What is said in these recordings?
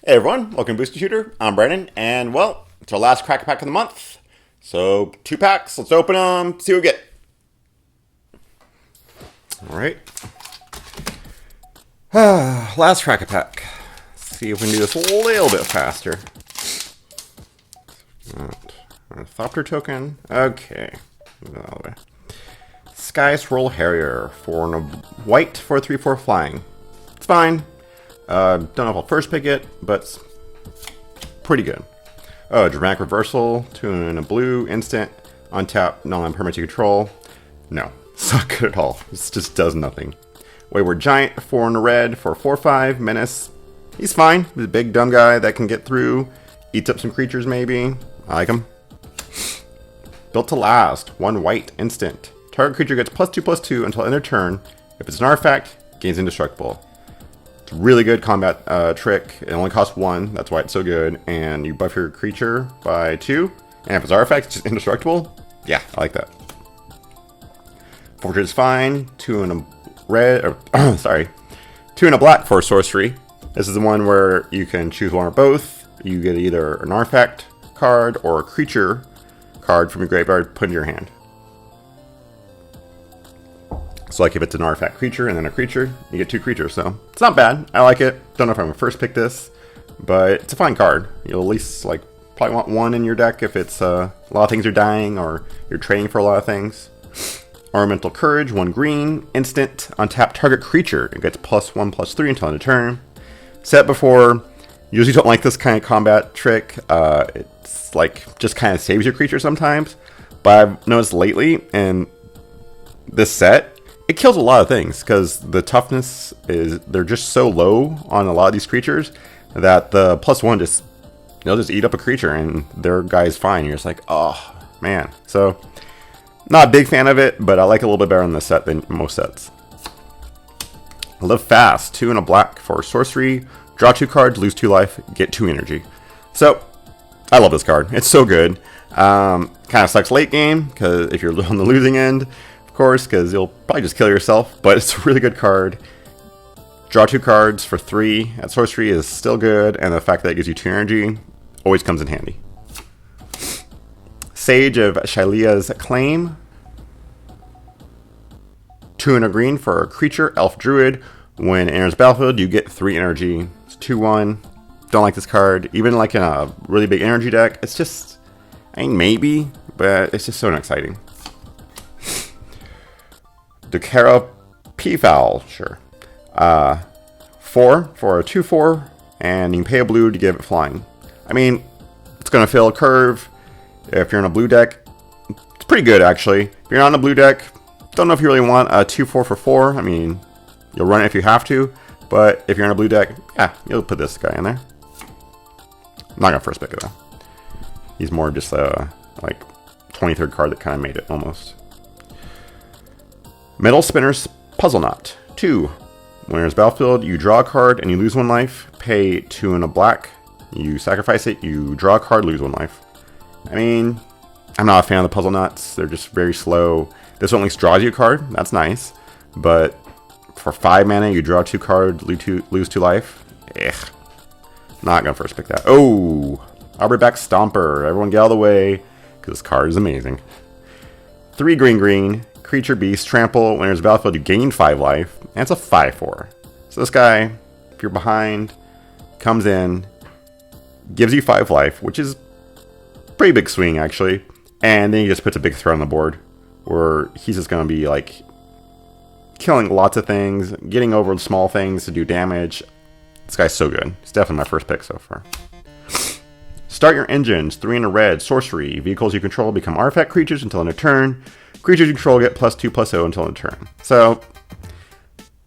Hey everyone, welcome to Booster Shooter. I'm Brandon, and well, it's our last Crack-A-Pack of the month. So, 2 packs, let's open them, see what we get. Alright. Last Crack-A-Pack. See if we can do this a little bit faster. Thopter token. Okay. Move that all the way. Sky Swirl Harrier for a white for 3/4 flying. It's fine. Don't know if I'll first pick it, but it's pretty good. Oh, Dramatic Reversal, 2 and a blue, instant, untap, non-land permanent you control. No, it's not good at all. This just does nothing. Wayward Giant, 4 and a red for 4/5, Menace. He's fine. He's a big dumb guy that can get through, eats up some creatures maybe. I like him. Built to Last, 1 white, instant. Target creature gets +2/+2 until end of turn. If it's an artifact, gains indestructible. Really good combat trick. It only costs 1, that's why it's so good. And you buff your creature by 2. And if it's artifact, it's just indestructible. Yeah, I like that. Fortress is fine. 2 and a red, or sorry, 2 and a black for sorcery. This is the one where you can choose one or both. You get either an artifact card or a creature card from your graveyard put in your hand. So like if it's an artifact creature and then a creature, you get 2 creatures. So it's not bad. I like it. Don't know if I'm gonna first pick this, but it's a fine card. You'll at least like probably want 1 in your deck if it's a lot of things are dying or you're trading for a lot of things. Ornamental Courage, 1 green, instant, untap target creature. It gets +1/+3 until end of turn. Said before, usually don't like this kind of combat trick. It's like just kind of saves your creature sometimes, but I've noticed lately in this set, it kills a lot of things because the toughness is, they're just so low on a lot of these creatures that the +1 just, they'll just eat up a creature and their guy's fine. You're just like, oh man. So not a big fan of it, but I like it a little bit better in this set than most sets. Live Fast, 2 and a black for sorcery. Draw 2 cards, lose 2 life, get 2 energy. So I love this card. It's so good. Kind of sucks late game because if you're on the losing end, of course, because you'll probably just kill yourself, but it's a really good card. Draw 2 cards for 3 at sorcery is still good, and the fact that it gives you 2 energy always comes in handy. Sage of Shailea's Claim, 2 and a green for a creature, elf druid. When it enters battlefield, you get 3 energy. It's 2/1. Don't like this card. Even like in a really big energy deck, it's just, I mean, maybe, but it's just so unexciting. Dakara Peafowl, sure. 4 for a 2/4, and you can pay a blue to give it flying. I mean, it's going to fill a curve. If you're in a blue deck, it's pretty good actually. If you're not in a blue deck, don't know if you really want a 2/4 for 4. I mean, you'll run it if you have to, but if you're in a blue deck, yeah, you'll put this guy in there. I'm not going to first pick it though. He's more just a like 23rd card that kind of made it almost. Metal Spinner's Puzzle Knot, 2. When there's battlefield, you draw a card and you lose 1 life. Pay 2 and a black. You sacrifice it, you draw a card, lose 1 life. I mean, I'm not a fan of the Puzzle Knots. They're just very slow. This one at least draws you a card. That's nice. But for 5 mana, you draw 2 cards, lose 2 life. Not going to first pick that. Oh! Arborback Stomper. Everyone get out of the way, because this card is amazing. 3 green. Creature, beast, trample. When there's a battlefield, you gain 5 life. And it's a 5/4. So this guy, if you're behind, comes in, gives you 5 life, which is pretty big swing actually. And then he just puts a big threat on the board, where he's just going to be like killing lots of things, getting over small things to do damage. This guy's so good. It's definitely my first pick so far. Start your engines. 3 and a red. Sorcery. Vehicles you control become artifact creatures until end of turn. Creatures you control get +2/+0 until end of turn. So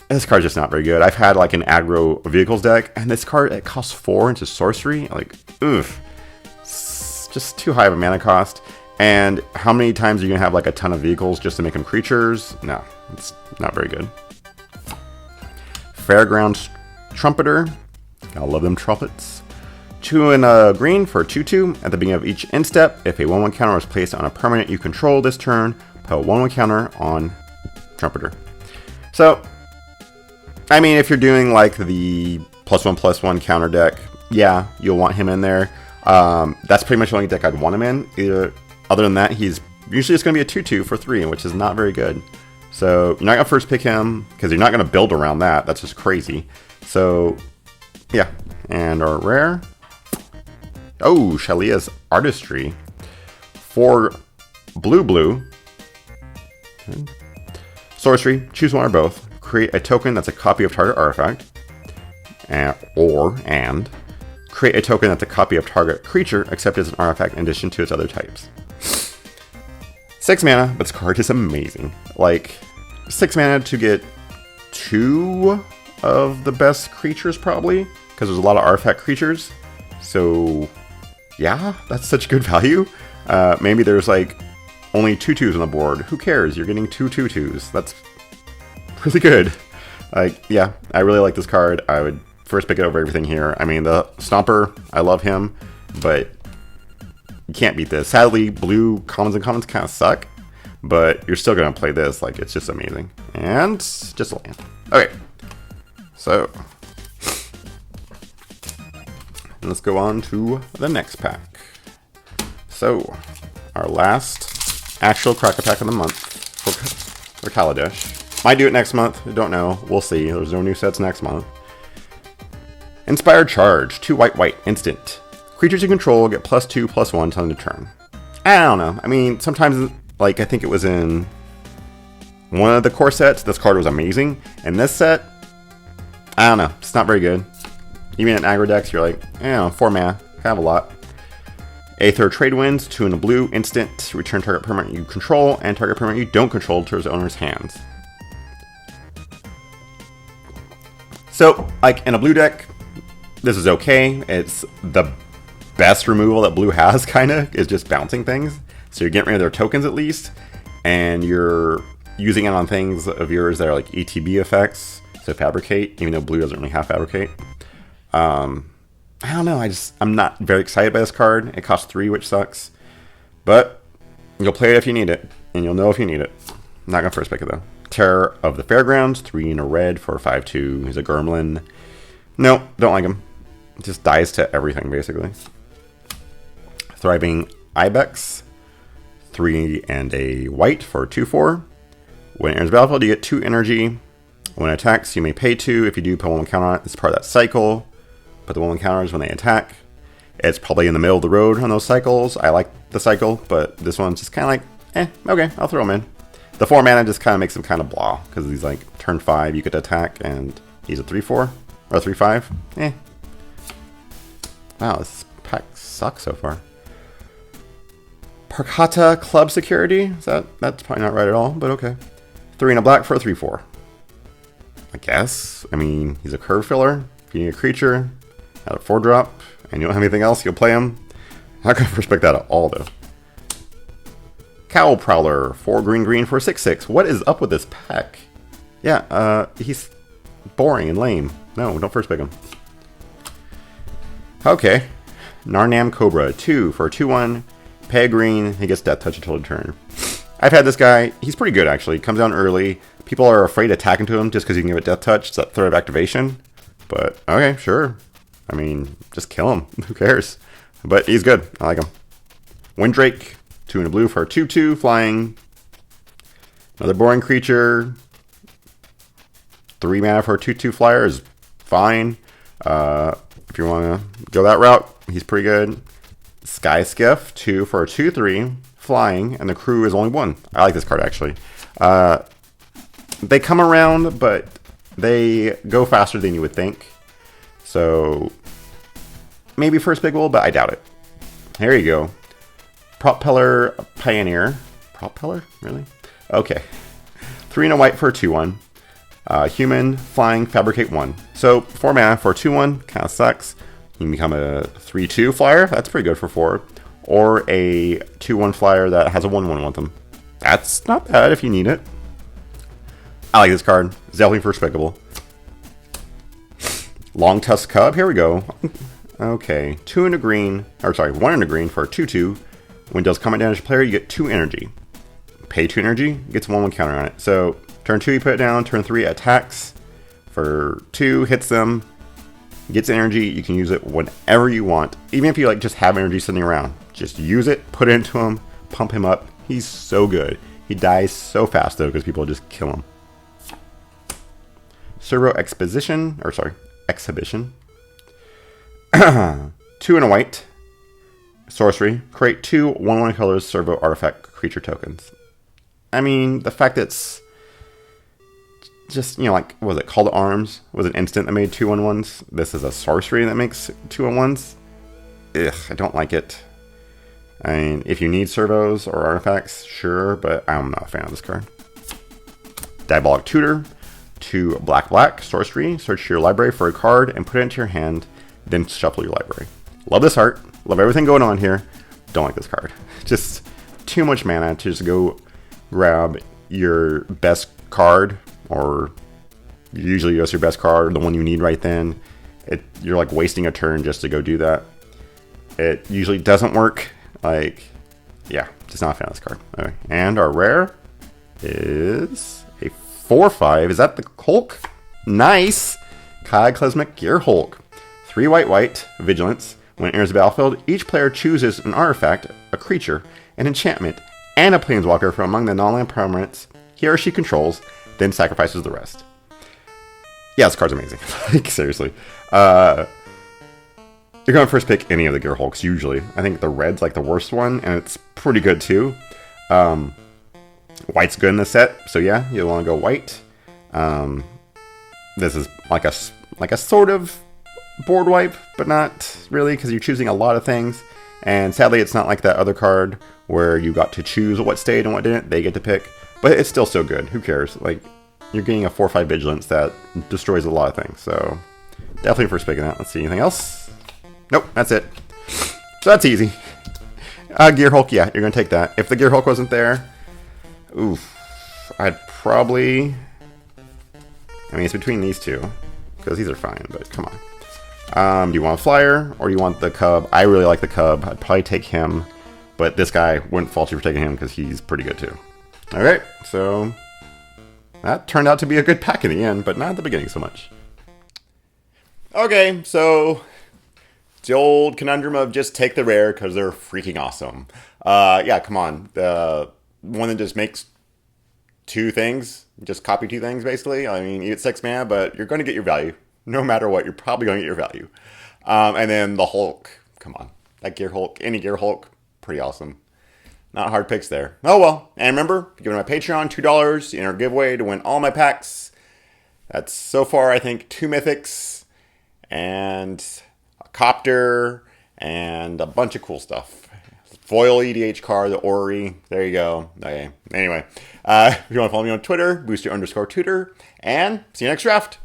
this card's just not very good. I've had like an aggro vehicles deck, and this card, it costs 4 into sorcery. Like, oof. It's just too high of a mana cost. And how many times are you going to have like a ton of vehicles just to make them creatures? No, it's not very good. Fairground Trumpeter. I love them trumpets. 2 and a green for 2/2. At the beginning of each end step, if a 1/1 counter is placed on a permanent you control this turn, put a 1/1 counter on Trumpeter. So, I mean, if you're doing like the +1/+1 counter deck, yeah, you'll want him in there. That's pretty much the only deck I'd want him in. Other than that, he's usually just going to be a 2/2 for 3, which is not very good. So you're not going to first pick him, because you're not going to build around that. That's just crazy. So, yeah. And our rare. Oh, Shalia's Artistry. 4 blue. Sorcery, choose one or both. Create a token that's a copy of target artifact. And create a token that's a copy of target creature, except as an artifact in addition to its other types. 6 mana, but this card is amazing. Like, 6 mana to get 2 of the best creatures, probably, because there's a lot of artifact creatures. So, yeah, that's such good value. Maybe there's like only 2/2s on the board. Who cares? You're getting 2 2/2s. That's really good. Like, yeah, I really like this card. I would first pick it over everything here. I mean, the Stomper, I love him, but you can't beat this. Sadly, blue commons and commons kind of suck, but you're still going to play this. Like, it's just amazing. And just a land. Okay, so let's go on to the next pack. So, our last actual Crack-A-Pack of the month for Kaladesh. Might do it next month. Don't know. We'll see. There's no new sets next month. Inspired Charge. 2 white, instant. Creatures you control get +2/+1 till end of turn. I don't know. I mean, sometimes, like, I think it was in one of the core sets, this card was amazing. In this set, I don't know. It's not very good. Even in aggro decks, you're like, 4 mana. Kind of a lot. Aether Trade Winds, 2 in a blue, instant. Return target permanent you control and target permanent you don't control to its owner's hands. So, like, in a blue deck, this is okay. It's the best removal that blue has, kind of, is just bouncing things. So you're getting rid of their tokens at least, and you're using it on things of yours that are like ETB effects. So Fabricate, even though blue doesn't really have Fabricate. I don't know, I'm not very excited by this card. It costs 3, which sucks. But you'll play it if you need it, and you'll know if you need it. I'm not going to first pick it, though. Terror of the Fairgrounds, 3 in a red for a 5/2. He's a Gremlin. No, don't like him. Just dies to everything, basically. Thriving Ibex, 3 and a white for a 2/4. When it enters the battlefield, you get 2 energy. When it attacks, you may pay 2. If you do, put 1 counter on it. It's part of that cycle. Put the 1 counters when they attack. It's probably in the middle of the road on those cycles. I like the cycle, but this one's just kind of like, okay, I'll throw him in. The 4 mana just kind of makes him kind of blah, because he's like, turn 5, you get to attack, and he's a 3/4, or 3/5. Wow, this pack sucks so far. Parkata Club Security? That's probably not right at all, but okay. 3 and a black for a 3/4. I guess. I mean, he's a curve filler. If you need a creature at a 4-drop, and you don't have anything else, you'll play him. I'm not going to respect that at all, though. Cowl Prowler, 4 green for a 6/6. What is up with this pack? Yeah, he's boring and lame. No, don't first pick him. Okay. Narnam Cobra, 2 for a 2/1. Pay a green, he gets Death Touch until the turn. I've had this guy. He's pretty good, actually. Comes down early. People are afraid to attack into him just because you can give it Death Touch. It's that threat of activation. But, okay, sure. I mean, just kill him. Who cares? But he's good. I like him. Windrake, 2 in a blue for a 2/2, flying. Another boring creature. 3 mana for a 2/2 flyer is fine. If you want to go that route, he's pretty good. Sky Skiff, 2 for a 2/3, flying, and the crew is only 1. I like this card, actually. They come around, but they go faster than you would think. So, maybe first pick will, but I doubt it. Here you go. Propeller Pioneer. Propeller? Really? Okay. 3 and a white for a 2/1. Human, flying, fabricate 1. So, 4 mana for a 2/1. Kind of sucks. You can become a 3/2 flyer. That's pretty good for 4. Or a 2/1 flyer that has a 1/1 with them. That's not bad if you need it. I like this card. It's definitely first pickable. Long Tusk Cub. Here we go. Okay. 2 and a green. Or sorry, 1 and a green for a 2/2. When it does combat damage to player, you get 2 energy. Pay 2 energy, gets 1/1 counter on it. So, turn 2, you put it down. Turn 3, attacks for 2, hits them. Gets energy, you can use it whenever you want. Even if you like just have energy sitting around. Just use it, put it into him, pump him up. He's so good. He dies so fast though because people just kill him. Servo Exhibition. 2 and a white. Sorcery. Create 2 1/1 colors servo artifact creature tokens. I mean, the fact that it's just, like, what was it, Call to Arms? Was an instant that made 2 1/1s. This is a sorcery that makes 2 1/1s. Ugh, I don't like it. I mean, if you need servos or artifacts, sure, but I'm not a fan of this card. Diabolic Tutor. 2 black, sorcery. Search your library for a card and put it into your hand, then shuffle your library. Love this art. Love everything going on here. Don't like this card. Just too much mana to just go grab your best card, or usually just your best card, the one you need right then. You're like wasting a turn just to go do that. It usually doesn't work. Like, yeah, just not a fan of this card. Okay. And our rare is a 4/5. Is that the Hulk? Nice! Cataclysmic Gear Hulk. 3 white, Vigilance. When it enters the battlefield, each player chooses an artifact, a creature, an enchantment, and a planeswalker from among the non-land permanents he or she controls, then sacrifices the rest. Yeah, this card's amazing. Like, seriously. You're going to first pick any of the Gear Hulks, usually. I think the red's like the worst one, and it's pretty good too. White's good in the set, so yeah, you'll want to go white. This is like a sort of board wipe, but not really, because you're choosing a lot of things. And sadly, it's not like that other card where you got to choose what stayed and what didn't. They get to pick, but it's still so good. Who cares? Like, you're getting a 4/5 Vigilance that destroys a lot of things. So definitely first picking that. Let's see, anything else? Nope, that's it. So that's easy. Gear Hulk, yeah, you're gonna take that. If the Gear Hulk wasn't there, oof, I'd probably. I mean, it's between these two because these are fine, but come on. Do you want a flyer or do you want the Cub? I really like the Cub. I'd probably take him, but this guy wouldn't fault you for taking him because he's pretty good too. Okay, so that turned out to be a good pack in the end, but not at the beginning so much. Okay, so it's the old conundrum of just take the rare because they're freaking awesome. Yeah, come on. The one that just makes 2 things, just copy 2 things basically. I mean, you get 6 mana, but you're going to get your value. No matter what, you're probably going to get your value. And then the Hulk. Come on. That Gear Hulk, any Gear Hulk, pretty awesome. Not hard picks there. Oh well. And remember, give me my Patreon, $2 in our giveaway to win all my packs. That's so far, I think, 2 Mythics and a Copter and a bunch of cool stuff. Foil EDH card, the Ori. There you go. Okay. Anyway, if you want to follow me on Twitter, booster_tutor. And see you next draft.